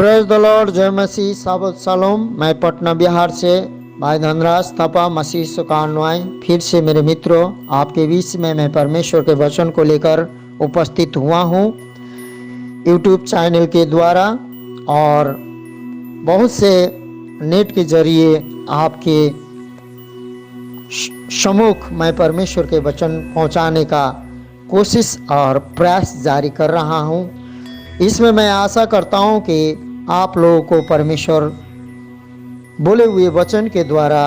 Praise the Lord, जय मसीह, साबत Salom. मैं पटना बिहार से भाई धनराज थपा मसीह सुकान्वाई फिर से मेरे मित्रों आपके बीच में मैं परमेश्वर के वचन को लेकर उपस्थित हुआ हूँ यूट्यूब चैनल के द्वारा, और बहुत से नेट के जरिए आपके सम्मुख मैं परमेश्वर के वचन पहुँचाने का कोशिश और प्रयास जारी कर रहा हूँ। इसमें मैं आशा करता हूँ कि आप लोगों को परमेश्वर बोले हुए वचन के द्वारा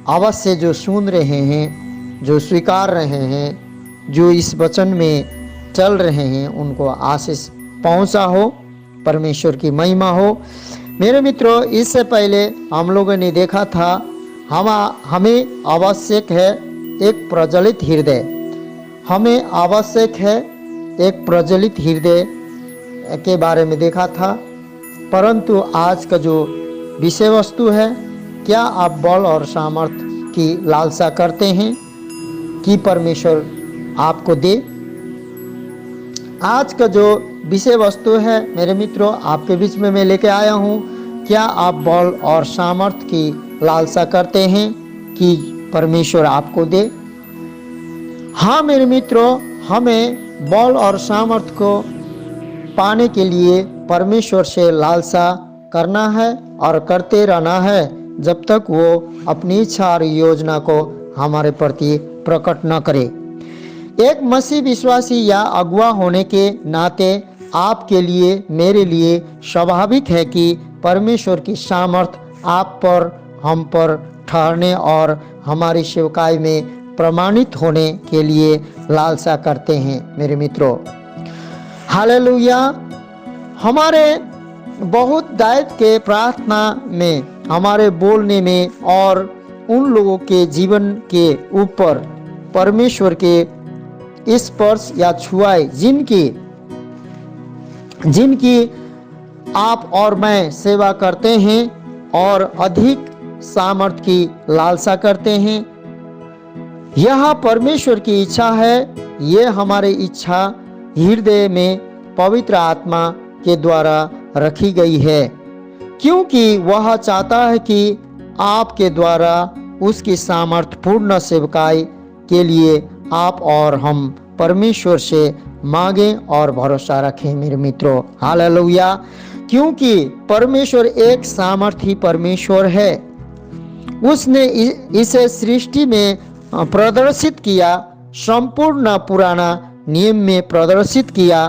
अवश्य जो सुन रहे हैं, जो स्वीकार रहे हैं, जो इस वचन में चल रहे हैं, उनको आशीष पहुँचा हो, परमेश्वर की महिमा हो। मेरे मित्रों, इससे पहले हम लोगों ने देखा था हमें आवश्यक है एक प्रज्वलित हृदय। हमें आवश्यक है एक प्रज्वलित हृदय के बारे में देखा था। परंतु आज का जो विषय वस्तु है, क्या आप बल और सामर्थ्य की लालसा करते हैं कि परमेश्वर आपको दे? आज का जो विषय वस्तु है मेरे मित्रों आपके बीच में मैं लेके आया हूँ, क्या आप बल और सामर्थ्य की लालसा करते हैं कि परमेश्वर आपको दे? हाँ मेरे मित्रों, हमें बल और सामर्थ्य को पाने के लिए परमेश्वर से लालसा करना है और करते रहना है जब तक वो अपनी इच्छा और योजना को हमारे प्रति प्रकट न करे। एक मसीह विश्वासी या अगुआ होने के नाते आपके लिए, मेरे लिए स्वाभाविक है कि परमेश्वर की सामर्थ आप पर, हम पर ठहरने और हमारी सेवकाई में प्रमाणित होने के लिए लालसा करते हैं मेरे मित्रों। हालेलुया। हमारे बहुत दायित्व के प्रार्थना में, हमारे बोलने में और उन लोगों के जीवन के ऊपर परमेश्वर के स्पर्श या छुआई जिनकी आप और मैं सेवा करते हैं और अधिक सामर्थ्य की लालसा करते हैं। यह परमेश्वर की इच्छा है। ये हमारी इच्छा हृदय में पवित्र आत्मा के द्वारा रखी गई है, क्योंकि वह चाहता है कि आपके द्वारा उसकी सामर्थ्य पूर्ण सेवकाई के लिए आप और हम परमेश्वर से मांगें और भरोसा रखें मेरे मित्रों। हालेलुया। क्योंकि परमेश्वर एक सामर्थी परमेश्वर है। उसने इसे सृष्टि में प्रदर्शित किया, संपूर्ण पुराना नियम में प्रदर्शित किया।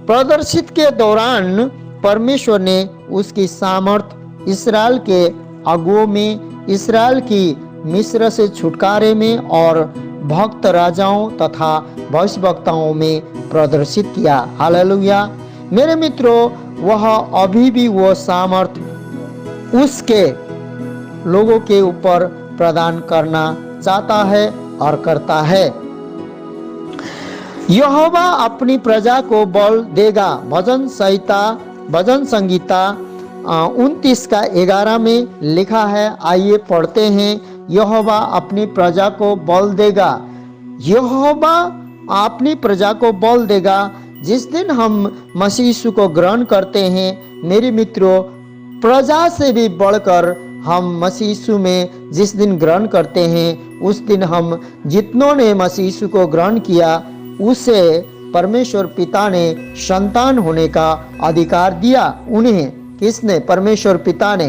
प्रदर्शित के दौरान परमेश्वर ने उसकी सामर्थ इस्राएल के अगुओं में, इस्राएल की मिस्र से छुटकारे में और भक्त राजाओं तथा भविष्यवक्ताओं में प्रदर्शित किया। हालेलुया। मेरे मित्रों, वह अभी भी वो सामर्थ उसके लोगों के ऊपर प्रदान करना चाहता है और करता है। यहोवा अपनी प्रजा को बल देगा। भजन संगीता 29:11 में लिखा है। आइए पढ़ते हैं। यहोवा अपनी प्रजा को बल देगा। यहोवा अपनी प्रजा को बल देगा। जिस दिन हम मसीह यीशु को ग्रहण करते हैं मेरे मित्रों, प्रजा से भी बढ़कर हम मसीह यीशु में जिस दिन ग्रहण करते हैं, उस दिन हम जितनों ने मसीह यीशु को ग्रहण किया उसे परमेश्वर पिता ने संतान होने का अधिकार दिया। उन्हें किसने? परमेश्वर पिता ने।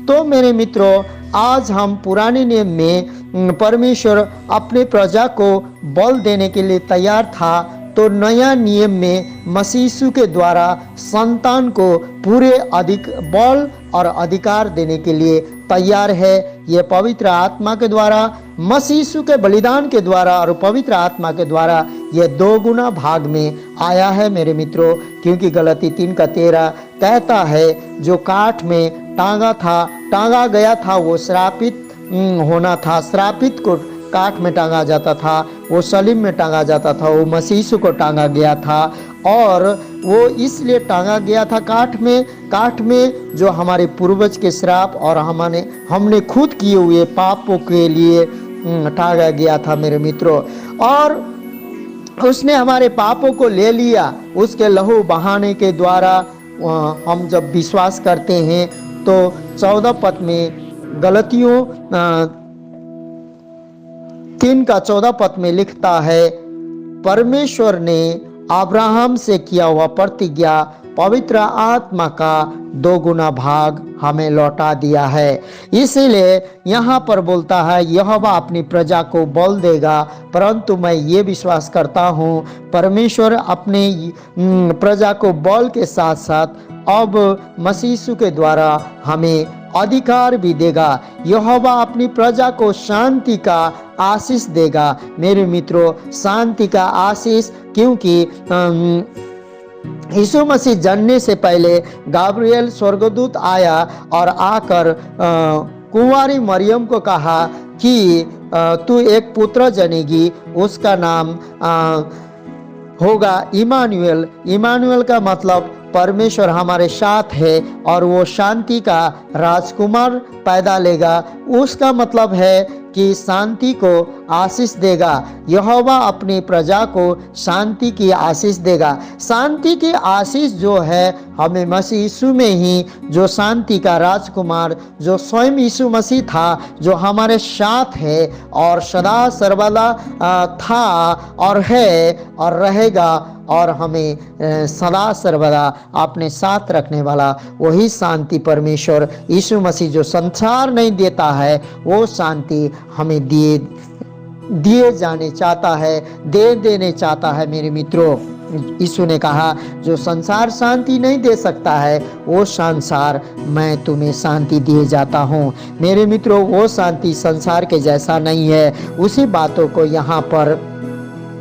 तो मेरे मित्रों, आज हम पुराने नियम में परमेश्वर अपने प्रजा को बल देने के लिए तैयार था, तो नया नियम में मसीह यीशु के द्वारा संतान को पूरे अधिक बल और अधिकार देने के लिए तैयार है। ये पवित्र आत्मा के द्वारा, मसीह यीशु के बलिदान के द्वारा और पवित्र आत्मा के द्वारा ये 2 गुना भाग में आया है मेरे मित्रों। क्योंकि गलती 3:13 कहता है, जो काठ में टांगा गया था वो श्रापित होना था। श्रापित को काठ में टांगा जाता था, वो सलीब में टांगा जाता था, वो मसीह यीशु को टांगा गया था। और वो इसलिए टांगा गया था काठ में जो हमारे पूर्वज के श्राप और हमने खुद किए हुए पापों के लिए टांगा गया था मेरे मित्रों। और उसने हमारे पापों को ले लिया। उसके लहू बहाने के द्वारा हम जब विश्वास करते हैं तो 14 पद में गलतियों 3 का 14 पद में लिखता है, परमेश्वर ने अब्राहम से किया हुआ प्रतिज्ञा पवित्र आत्मा का 2 गुना भाग हमें लौटा दिया है। इसीलिए यहाँ पर बोलता है यहोवा अपनी प्रजा को बल देगा, परंतु मैं ये विश्वास करता हूँ परमेश्वर अपने प्रजा को बल के साथ साथ अब मसीह यीशु के द्वारा हमें अधिकार भी देगा। यहोवा अपनी प्रजा को शांति का आशीष देगा। मेरे मित्रों, शांति का आशीष, क्योंकि यीशु मसीह जन्मने से पहले गाब्रिएल स्वर्गदूत आया और आकर कुंवारी मरियम को कहा कि तू एक पुत्र जनेगी, उसका नाम होगा इमानुएल। इमानुएल का मतलब परमेश्वर हमारे साथ है, और वो शांति का राजकुमार पैदा लेगा। उसका मतलब है कि शांति को आशीष देगा। यहोवा अपनी प्रजा को शांति की आशीष देगा। शांति की आशीष जो है हमें मसीह यीशु में ही, जो शांति का राजकुमार, जो स्वयं यीशु मसीह था, जो हमारे साथ है और सदा सर्वदा था और है और रहेगा, और हमें सदा सर्वदा अपने साथ रखने वाला वही शांति परमेश्वर यीशु मसीह जो संसार नहीं देता है, वो शांति हमें दिए जाने चाहता है, दे देने चाहता है। मेरे मित्रों, यीशु ने कहा जो संसार शांति नहीं दे सकता है, वो संसार मैं तुम्हें शांति दिए जाता हूँ। मेरे मित्रों, वो शांति संसार के जैसा नहीं है। उसी बातों को यहाँ पर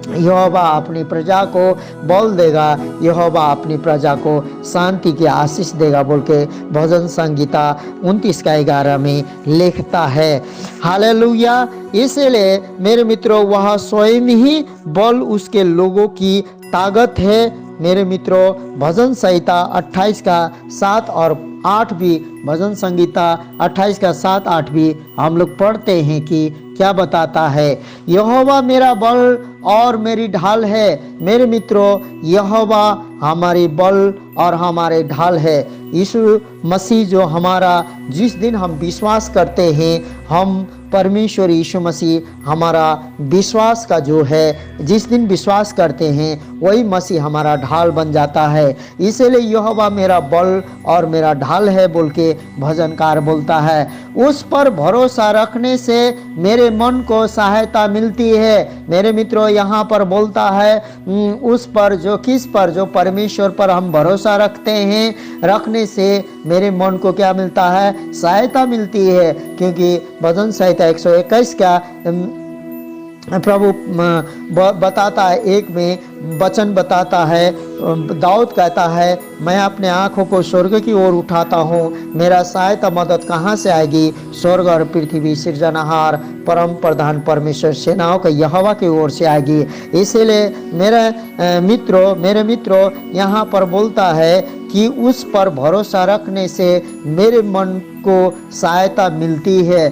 यहोवा अपनी प्रजा को बल देगा, यहोवा अपनी प्रजा को शांति की आशीष देगा बोल के भजन संगीता 29 का 11 में लिखता है। हालेलुया। इसलिए मेरे मित्रों, वह स्वयं ही बल उसके लोगों की ताकत है। मेरे मित्रों, भजन संहिता 28 का 7 और 8 भी, भजन संगीता 28 का 7 8 भी हम लोग पढ़ते हैं कि क्या बताता है, यहोवा मेरा बल और मेरी ढाल है। मेरे मित्रों, यहोवा हमारी बल और हमारे ढाल है। यीशु मसीह जो हमारा, जिस दिन हम विश्वास करते हैं, हम परमेश्वर यीशु मसीह हमारा विश्वास का जो है, जिस दिन विश्वास करते हैं वही मसीह हमारा ढाल बन जाता है। इसलिए यहोवा मेरा बल और मेरा ढाल है बोल के भजनकार बोलता है। उस पर भरोसा रखने से मेरे मन को सहायता मिलती है। मेरे मित्रों, यहाँ पर बोलता है उस पर, जो किस पर, जो परमेश्वर पर हम भरोसा रखते हैं, रखने से मेरे मन को क्या मिलता है? सहायता मिलती है। क्योंकि भजन संहिता 121 का प्रभु बताता है, एक में वचन बताता है, दाऊद कहता है, मैं अपने आँखों को स्वर्ग की ओर उठाता हूँ, मेरा सहायता मदद कहाँ से आएगी? स्वर्ग और पृथ्वी सृजनहार परम प्रधान परमेश्वर सेनाओं के यहोवा की ओर से आएगी। इसीलिए मेरे मित्रों यहाँ पर बोलता है कि उस पर भरोसा रखने से मेरे मन को सहायता मिलती है।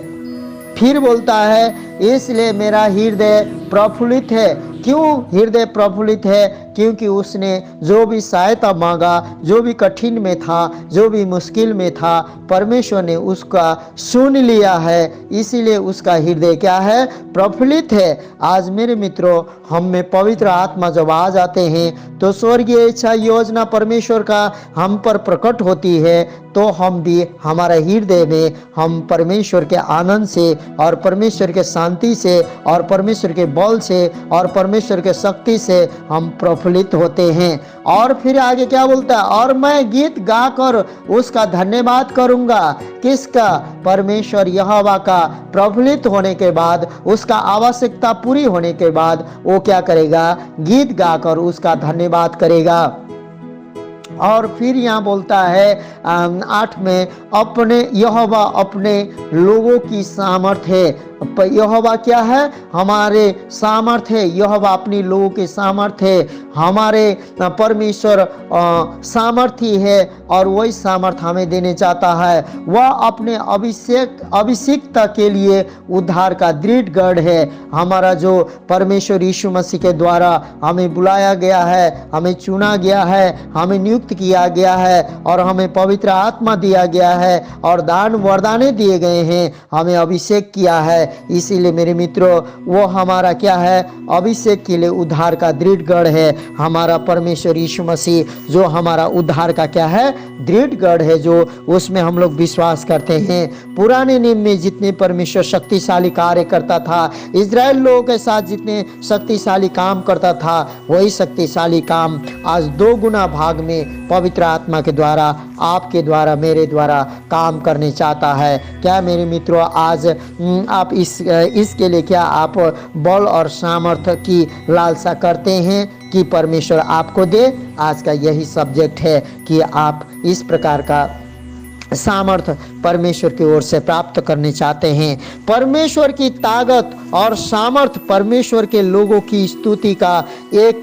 फिर बोलता है इसलिए मेरा हृदय प्रफुल्लित है। क्यों हृदय प्रफुल्लित है? क्योंकि उसने जो भी सहायता मांगा, जो भी कठिन में था, जो भी मुश्किल में था, परमेश्वर ने उसका सुन लिया है। इसीलिए उसका हृदय क्या है? प्रफुल्लित है। आज मेरे मित्रों, हम में पवित्र आत्मा जब आ जाते हैं तो स्वर्गीय इच्छा योजना परमेश्वर का हम पर प्रकट होती है, तो हम भी, हमारे हृदय में हम परमेश्वर के आनंद से और परमेश्वर के शांति से और परमेश्वर के बल से और परमेश्वर के शक्ति से हम प्रफुल्लित होते हैं। और फिर आगे क्या बोलता है? और मैं गीत गाकर उसका धन्यवाद करूंगा। किसका? परमेश्वर यहोवा का। प्रफुल्लित होने के बाद, उसका आवश्यकता पूरी होने के बाद वो क्या करेगा? गीत गाकर उसका धन्यवाद करेगा। और फिर यहाँ बोलता है 8 में, अपने यहोवा अपने लोगों की सामर्थ है। यहोवा क्या है? हमारे सामर्थ्य है। यहोवा अपने लोगों के सामर्थ्य है। हमारे परमेश्वर सामर्थी है और वही सामर्थ हमें देने चाहता है। वह अपने अभिषेकता के लिए उद्धार का दृढ़ गढ़ है। हमारा जो परमेश्वर यीशु मसीह के द्वारा हमें बुलाया गया है, हमें चुना गया है, हमें नियुक्त किया गया है और हमें पवित्र आत्मा दिया गया है और दान वरदाने दिए गए हैं, हमें अभिषेक किया है। इसीलिए मेरे मित्रों, वो हमारा क्या है? अभिषेक के लिए उद्धार का दृढ़ गढ़ है। हमारा परमेश्वर यीशु मसीह जो हमारा उद्धार का क्या है? दृढ़ गढ़ है, जो उसमें हम लोग विश्वास करते हैं। पुराने नियम में जितने परमेश्वर शक्तिशाली कार्य करता था, इजराइल लोगों के साथ जितने शक्तिशाली काम करता था, वही शक्तिशाली काम आज 2 गुना भाग में पवित्र आत्मा के द्वारा, आपके द्वारा, मेरे द्वारा काम करने चाहता है। क्या मेरे मित्रों, आज आप इसके लिए क्या आप बल और सामर्थ्य की लालसा करते हैं कि परमेश्वर आपको दे? आज का यही सब्जेक्ट है कि आप इस प्रकार का सामर्थ्य परमेश्वर की ओर से प्राप्त करने चाहते हैं। परमेश्वर की ताकत और सामर्थ्य परमेश्वर के लोगों की स्तुति का एक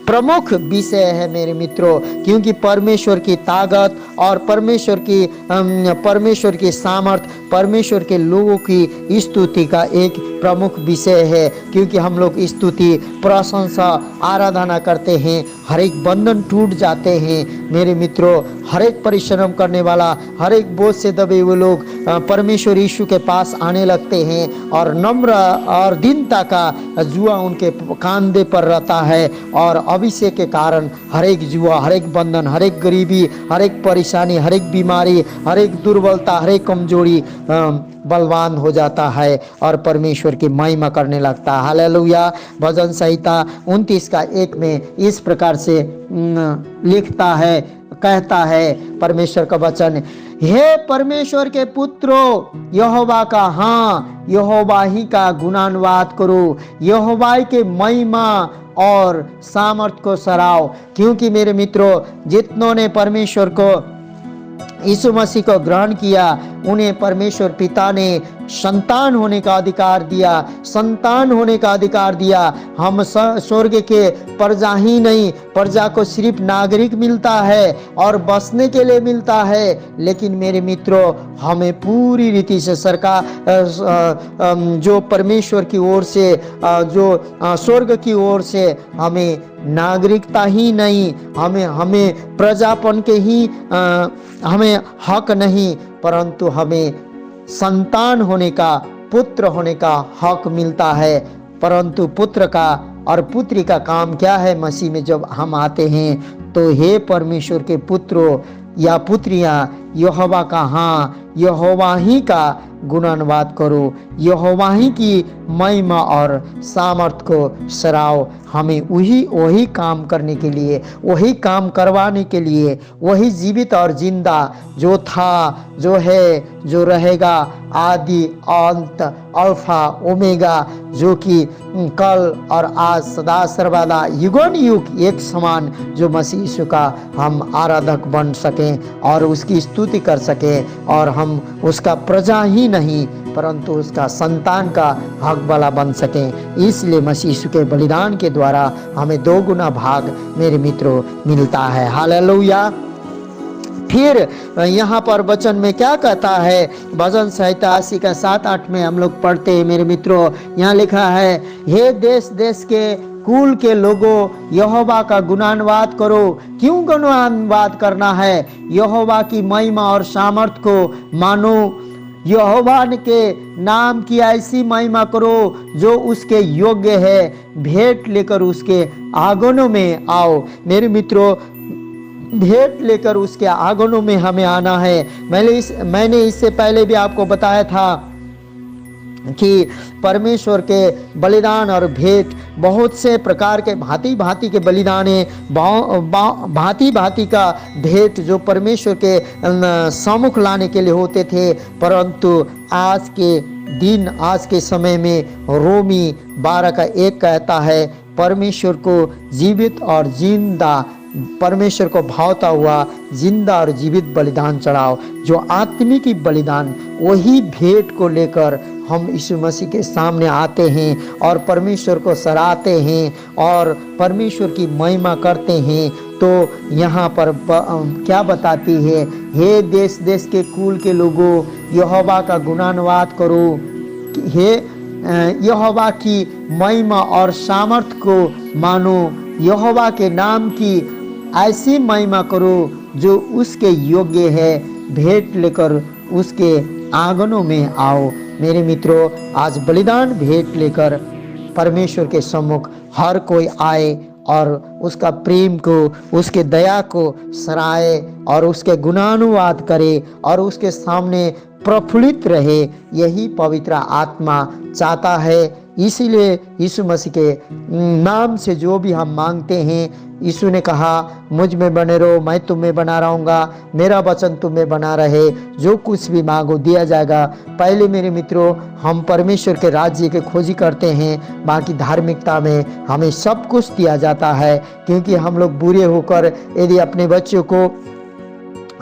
प्रमुख विषय है मेरे मित्रों, क्योंकि परमेश्वर की ताकत और परमेश्वर की सामर्थ्य परमेश्वर के लोगों की स्तुति का एक प्रमुख विषय है। क्योंकि हम लोग स्तुति, प्रशंसा, आराधना करते हैं, हर एक बंधन टूट जाते हैं मेरे मित्रों। हर एक परिश्रम करने वाला, हर एक बोझ से दबे हुए लोग परमेश्वर यीशु के पास आने लगते हैं और नम्र और दीनता का जुआ उनके कंधे पर रहता है और अभिषेक के कारण हर एक जुआ, हर एक बंधन, हर एक गरीबी, हर एक परेशानी, हर एक बीमारी, हर एक दुर्बलता, हर एक कमजोरी बलवान हो जाता है और परमेश्वर की महिमा करने लगता है। हालेलुया। भजन संहिता 29 का 1 में इस प्रकार से लिखता है, कहता है परमेश्वर का वचन, हे परमेश्वर के पुत्रों, यहोवा का, हाँ, यहोवा ही का गुणानुवाद करो, यहोवा के महिमा और सामर्थ को सराहो। क्योंकि मेरे मित्रों, जितनों ने परमेश्वर को, यीशु मसीह को ग्रहण किया, उन्हें परमेश्वर पिता ने संतान होने का अधिकार दिया, संतान होने का अधिकार दिया। हम स्वर्ग के प्रजा ही नहीं, प्रजा को सिर्फ नागरिक मिलता है और बसने के लिए मिलता है, लेकिन मेरे मित्रों, हमें पूरी रीति से सरकार जो परमेश्वर की ओर से, जो स्वर्ग की ओर से हमें नागरिकता ही नहीं, हमें प्रजापन के ही हमें हक नहीं, परंतु हमें संतान होने का, पुत्र होने का हक मिलता है। परंतु पुत्र का और पुत्री का काम क्या है? मसीह में जब हम आते हैं तो हे परमेश्वर के पुत्रों या पुत्रियां, यहोवा का, हाँ, यहोवा ही का गुणानुवाद करो, यहोवा ही की महिमा और सामर्थ को सराहो। हमें वही काम करने के लिए, वही काम करवाने के लिए, वही जीवित और जिंदा, जो था, जो है, जो रहेगा, आदि अंत, अल्फा ओमेगा, जो कि कल और आज सदा सर्वदा युगों युग एक समान, जो मसीह यीशु का हम आराधक बन सकें और उसकी स्तुति कर सकें और हम उसका प्रजा ही नहीं परंतु उसका संतान का हक वाला बन सकें। इसलिए मसीह यीशु के बलिदान के द्वारा हमें 2 गुना भाग मेरे मित्रों मिलता है। हालेलुया। फिर यहाँ पर वचन में क्या कहता है? भजन संहिता 80 का 7-8 में हम लोग पढ़ते हैं मेरे मित्रों। यहाँ लिखा है, हे देश देश के कुल के लोगों, यहोवा का गुणानुवाद करो। क्यों गुणानुवाद करना है? यहोवा की महिमा और सामर्थ को मानो, यहोवा के नाम की ऐसी महिमा करो जो उसके योग्य है। भेंट लेकर उसके आंगनों में आओ। मेरे मित्रों, भेंट लेकर उसके आंगनों में हमें आना है। मैंने इससे पहले भी आपको बताया था कि परमेश्वर के बलिदान और भेंट बहुत से प्रकार के भांति भांति के बलिदान है, भांति भांति का भेंट जो परमेश्वर के सम्मुख लाने के लिए होते थे। परंतु आज के दिन, आज के समय में रोमी 12 का 1 कहता है, परमेश्वर को जीवित और जिंदा परमेश्वर को भावता हुआ जिंदा और जीवित बलिदान चढ़ाओ। जो आत्मिक बलिदान, वही भेंट को लेकर हम यीशु मसीह के सामने आते हैं और परमेश्वर को सराहते हैं और परमेश्वर की महिमा करते हैं। तो यहाँ पर क्या बताती है, हे देश देश के कुल के लोगों, यहोवा का गुणानुवाद करो। हे यहोवा की महिमा और सामर्थ को मानो, यहोवा के नाम की ऐसी महिमा करो जो उसके योग्य है। भेंट लेकर उसके आंगनों में आओ। मेरे मित्रों, आज बलिदान भेंट लेकर परमेश्वर के सम्मुख हर कोई आए और उसका प्रेम को, उसके दया को सराहे और उसके गुणानुवाद करे और उसके सामने प्रफुल्लित रहे। यही पवित्र आत्मा चाहता है। इसीलिए यीशु मसीह के नाम से जो भी हम मांगते हैं, यीशु ने कहा, मुझ में बने रहो, मैं तुम में बना रहूँगा, मेरा वचन तुम में बना रहे, जो कुछ भी मांगो दिया जाएगा। पहले मेरे मित्रों, हम परमेश्वर के राज्य के खोजी करते हैं, बाकी धार्मिकता में हमें सब कुछ दिया जाता है। क्योंकि हम लोग बुरे होकर यदि अपने बच्चों को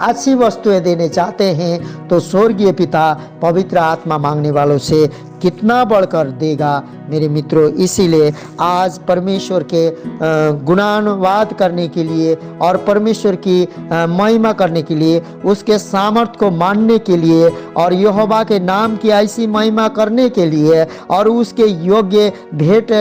अच्छी वस्तुएं देने चाहते हैं तो स्वर्गीय पिता पवित्र आत्मा मांगने वालों से कितना बढ़कर देगा मेरे मित्रों। इसीलिए आज परमेश्वर के गुणानुवाद करने के लिए और परमेश्वर की महिमा करने के लिए, उसके सामर्थ को मानने के लिए और यहोवा के नाम की ऐसी महिमा करने के लिए और उसके योग्य भेंट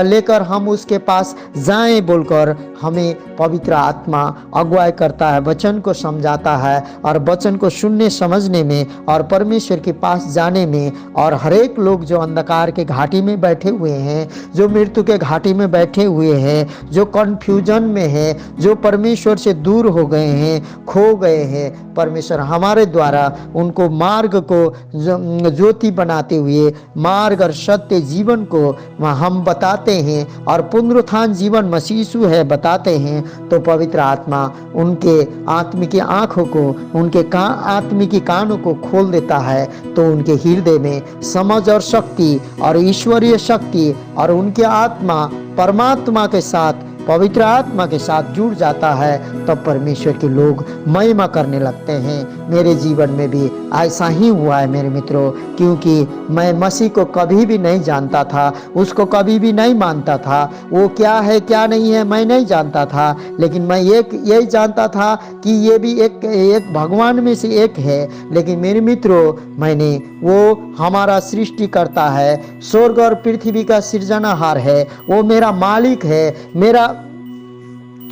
लेकर हम उसके पास जाएं बोलकर हमें पवित्र आत्मा अगुवाई करता है, वचन को समझाता है और वचन को सुनने समझने में और परमेश्वर के पास जाने में। और हरेक लोग जो अंधकार के घाटी में बैठे हुए हैं, जो मृत्यु के घाटी में बैठे हुए हैं, जो कन्फ्यूजन में है, जो परमेश्वर से दूर हो गए हैं, खो गए हैं, परमेश्वर हमारे द्वारा उनको मार्ग को ज्योति बनाते हुए मार्ग और सत्य जीवन को हम बताते हैं और पुनरुत्थान जीवन मसीह यीशु है बताते हैं। तो पवित्र आत्मा उनके आत्मिक आंखों को, उनके आत्मिक कानों को खोल देता है, तो उनके हृदय में समझ और शक्ति और ईश्वरीय शक्ति और उनके आत्मा परमात्मा के साथ, पवित्र आत्मा के साथ जुड़ जाता है। तब परमेश्वर के लोग महिमा करने लगते हैं। मेरे जीवन में भी ऐसा ही हुआ है मेरे मित्रों, क्योंकि मैं मसीह को कभी भी नहीं जानता था, उसको कभी भी नहीं मानता था। वो क्या है क्या नहीं है मैं नहीं जानता था, लेकिन मैं यही जानता था कि ये भी एक भगवान में से एक है। लेकिन मेरे मित्रों, मैंने वो हमारा सृष्टि करता है, स्वर्ग और पृथ्वी का सृजनहार है, वो मेरा मालिक है, मेरा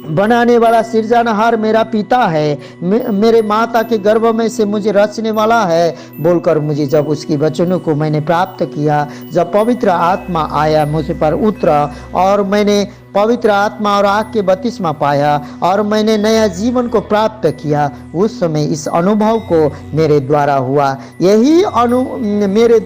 बनाने वाला सृजनहार मेरा पिता है, मेरे माता के गर्भ में से मुझे रचने वाला है बोलकर मुझे जब उसकी वचनों को मैंने प्राप्त किया, जब पवित्र आत्मा आया मुझ पर उतरा और मैंने पवित्र आत्मा और आग के बपतिस्मा पाया और मैंने नया जीवन को प्राप्त किया, उस समय इस अनुभव को मेरे द्वारा हुआ। यही मेरे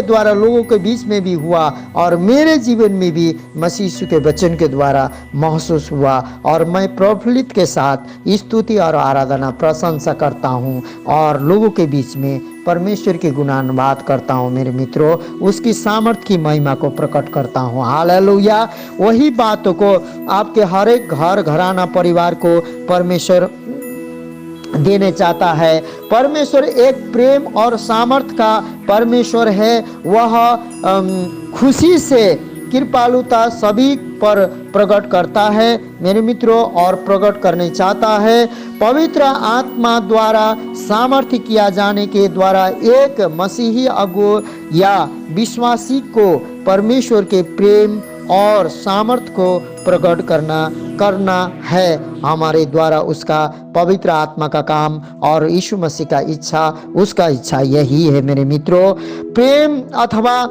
द्वारा लोगों के बीच में भी हुआ और मेरे जीवन में भी मसीह यीशु के वचन के द्वारा महसूस हुआ। और मैं प्रफुल्लित के साथ स्तुति और आराधना प्रशंसा करता हूँ और लोगों के बीच में परमेश्वर की गुणानुवाद करता हूँ मेरे मित्रों, उसकी सामर्थ की महिमा को प्रकट करता हूँ। हालेलुया। वही बातों को आपके हर एक घर घराना परिवार को परमेश्वर देने चाहता है। परमेश्वर एक प्रेम और सामर्थ का परमेश्वर है। वह खुशी से कृपालुता सभी पर प्रकट करता है मेरे मित्रों और प्रकट करने चाहता है। पवित्र आत्मा द्वारा सामर्थ्य किया जाने के द्वारा एक मसीही अगुआ या विश्वासी को परमेश्वर के प्रेम और सामर्थ्य को प्रकट करना है हमारे द्वारा उसका पवित्र आत्मा का काम और यीशु मसीह का इच्छा, उसका इच्छा यही है मेरे मित्रों। प्रेम अथवा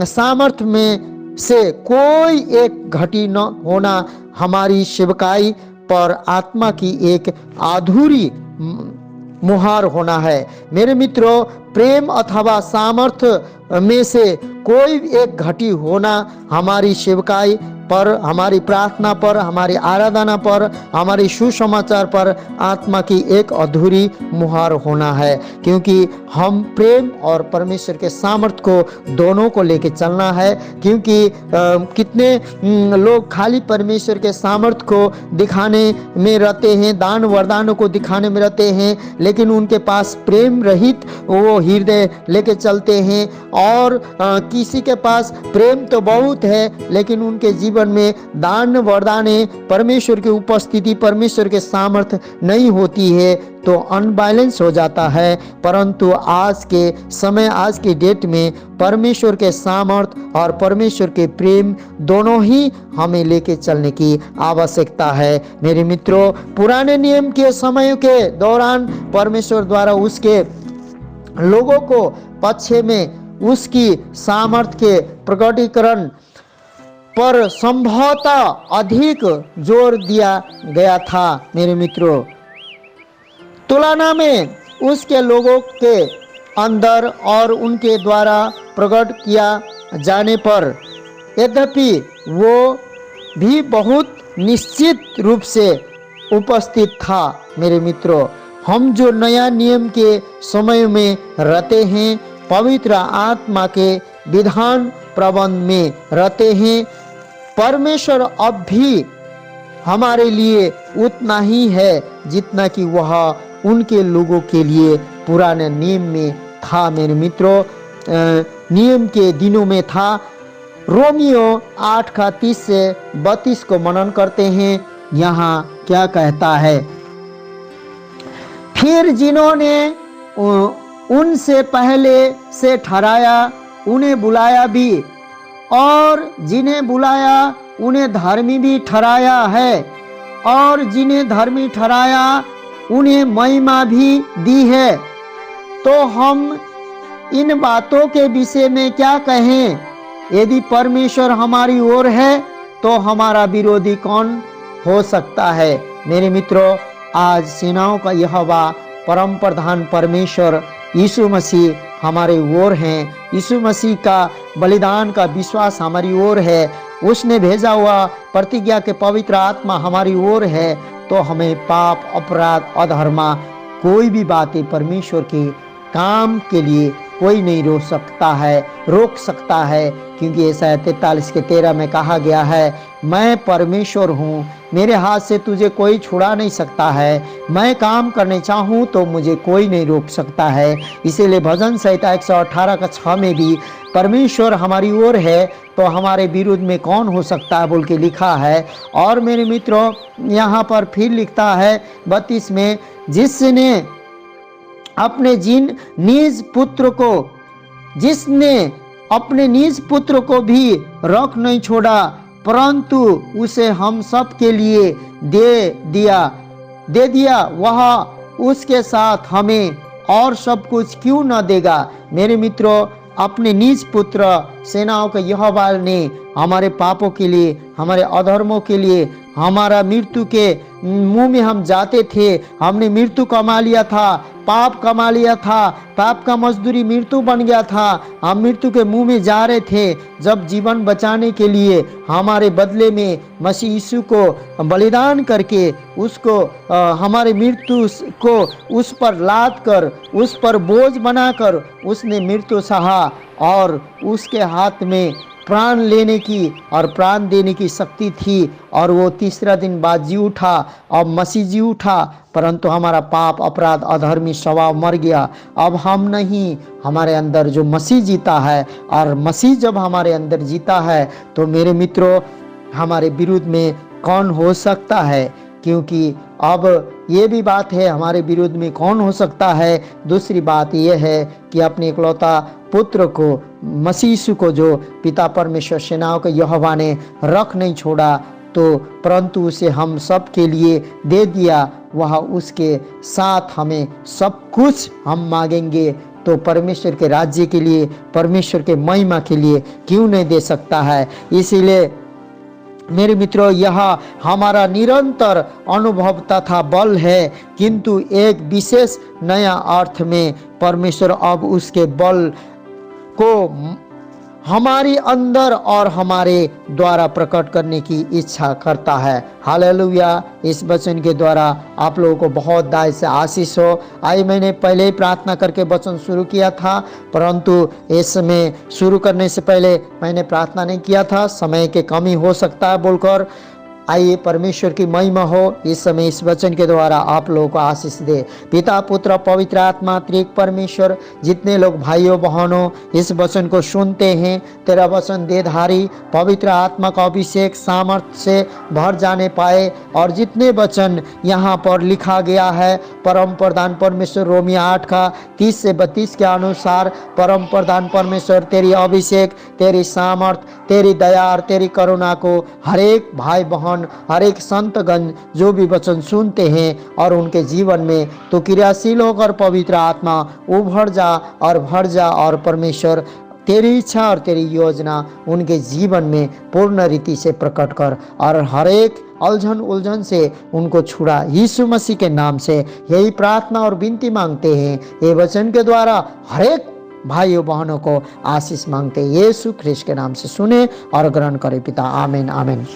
सामर्थ्य में से कोई एक घटी न होना हमारी सेवकाई पर आत्मा की एक अधूरी मुहार होना है मेरे मित्रों। प्रेम अथवा सामर्थ्य में से कोई एक घटी होना हमारी सेवकाई पर, हमारी प्रार्थना पर, हमारी आराधना पर, हमारे सुसमाचार पर आत्मा की एक अधूरी मुहर होना है, क्योंकि हम प्रेम और परमेश्वर के सामर्थ्य को दोनों को लेके चलना है। क्योंकि कितने लोग खाली परमेश्वर के सामर्थ्य को दिखाने में रहते हैं, दान वरदानों को दिखाने में रहते हैं, लेकिन उनके पास प्रेम रहित वो हृदय लेके चलते हैं। और किसी के पास प्रेम तो बहुत है, लेकिन उनके जीवन में दान वरदाने, परमेश्वर की उपस्थिति, परमेश्वर के सामर्थ्य नहीं होती है, तो अनबैलेंस हो जाता है। परंतु आज के समय, आज की डेट में परमेश्वर के सामर्थ्य और परमेश्वर के प्रेम दोनों ही हमें लेके चलने की आवश्यकता है। मेरे मित्रों, पुराने नियम के समय के दौरान परमेश्वर द्वारा उसके लोगों को पक्ष में उसकी सामर्थ्य के प्रकटीकरण पर संभवतः अधिक जोर दिया गया था। मेरे मित्रों, तुलना में उसके लोगों के अंदर और उनके द्वारा प्रकट किया जाने पर, यद्यपि वो भी बहुत निश्चित रूप से उपस्थित था। मेरे मित्रों, हम जो नया नियम के समय में रहते हैं, पवित्र आत्मा के विधान प्रबंध में रहते हैं, परमेश्वर अब भी हमारे लिए उतना ही है जितना कि वह उनके लोगों के लिए पुराने नियम में था। मेरे मित्रों, नियम के दिनों में था। रोमियो 8:30 से 32 को मनन करते हैं। यहाँ क्या कहता है? फिर जिन्होंने उनसे पहले से ठहराया, उन्हें बुलाया भी, और जिन्हें बुलाया उन्हें धर्मी भी ठहराया है, और जिन्हें धर्मी ठहराया उन्हें महिमा भी दी है। तो हम इन बातों के विषय में क्या कहें? यदि परमेश्वर हमारी ओर है तो हमारा विरोधी कौन हो सकता है? मेरे मित्रों, आज सेनाओं का यहोवा परम प्रधान परमेश्वर यीशु मसीह हमारे ओर हैं। यीशु मसीह का बलिदान का विश्वास हमारी ओर है। उसने भेजा हुआ प्रतिज्ञा के पवित्र आत्मा हमारी ओर है। तो हमें पाप, अपराध, अधर्मा कोई भी बातें परमेश्वर के काम के लिए कोई नहीं रोक सकता है। क्योंकि यशायाह 43:13 में कहा गया है, मैं परमेश्वर हूँ, मेरे हाथ से तुझे कोई छुड़ा नहीं सकता है। मैं काम करने चाहूँ तो मुझे कोई नहीं रोक सकता है। इसीलिए भजन संहिता 118:6 में भी परमेश्वर हमारी ओर है तो हमारे विरुद्ध में कौन हो सकता है बोल के लिखा है। और मेरे मित्रों, यहाँ पर फिर लिखता है 32 में, जिसने अपने निज पुत्र को भी रख नहीं छोड़ा, परंतु उसे हम सब के लिए दे दिया, वह उसके साथ हमें और सब कुछ क्यों न देगा। मेरे मित्रों, अपने निज पुत्र सेनाओं के यहोवा ने हमारे पापों के लिए, हमारे अधर्मों के लिए, हमारा मृत्यु के मुंह में हम जाते थे, हमने मृत्यु कमा लिया था, पाप कमा लिया था, पाप का मजदूरी मृत्यु बन गया था, हम मृत्यु के मुंह में जा रहे थे। जब जीवन बचाने के लिए हमारे बदले में मसीह यीशु को बलिदान करके उसको हमारे मृत्यु को उस पर लाद कर, उस पर बोझ बनाकर उसने मृत्यु सहा, और उसके हाथ में प्राण लेने की और प्राण देने की शक्ति थी, और वो तीसरा दिन बाद जी उठा। अब मसीह जी उठा, परंतु हमारा पाप, अपराध, अधर्मी स्वभाव मर गया। अब हम नहीं, हमारे अंदर जो मसीह जीता है, और मसीह जब हमारे अंदर जीता है तो मेरे मित्रों, हमारे विरुद्ध में कौन हो सकता है? क्योंकि अब ये भी बात है, हमारे विरुद्ध में कौन हो सकता है। दूसरी बात यह है कि अपने इकलौता पुत्र को, मसीह यीशु को, जो पिता परमेश्वर सेनाओं के यहोवा ने रख नहीं छोड़ा, तो परंतु उसे हम सब के लिए दे दिया, वह उसके साथ हमें सब कुछ हम मांगेंगे तो परमेश्वर के राज्य के लिए, परमेश्वर के महिमा के लिए क्यों नहीं दे सकता है। इसीलिए मेरे मित्रों, यह हमारा निरंतर अनुभव तथा बल है, किंतु एक विशेष नया अर्थ में परमेश्वर अब उसके बल को हमारी अंदर और हमारे द्वारा प्रकट करने की इच्छा करता है। हालेलुया। इस वचन के द्वारा आप लोगों को बहुत दाय से आशीष हो। आई मैंने पहले ही प्रार्थना करके वचन शुरू किया था, परंतु इस समय शुरू करने से पहले मैंने प्रार्थना नहीं किया था, समय की कमी हो सकता है बोलकर। आइए परमेश्वर की महिमा हो इस समय इस वचन के द्वारा आप लोगों को आशीष दे। पिता पुत्र पवित्र आत्मा त्रिएक परमेश्वर, जितने लोग भाइयों बहनों इस वचन को सुनते हैं, तेरा वचन देधारी पवित्र आत्मा का अभिषेक सामर्थ्य से भर जाने पाए, और जितने वचन यहाँ पर लिखा गया है परम प्रधान परमेश्वर रोमियो 8 का 30 से 32 के अनुसार, परम प्रधान परमेश्वर तेरी अभिषेक, तेरी सामर्थ्य, तेरी दया और तेरी करुणा को हर एक भाई बहन, हर एक संतगण जो भी वचन सुनते हैं और उनके जीवन में तो क्रियाशील होकर पवित्र आत्मा उभर जा और भर जा, और परमेश्वर तेरी इच्छा और तेरी योजना उनके जीवन में पूर्ण रीति से प्रकट कर, और हर एक अलझन उलझन से उनको छुड़ा। यीशु मसीह के नाम से यही प्रार्थना और विनती मांगते हैं, ये वचन के द्वारा हर एक भाइयों बहनों को आशीष मांगते हैं। यीशु ख्रिस्ट के नाम से सुने और ग्रहण करे पिता। आमीन आमीन।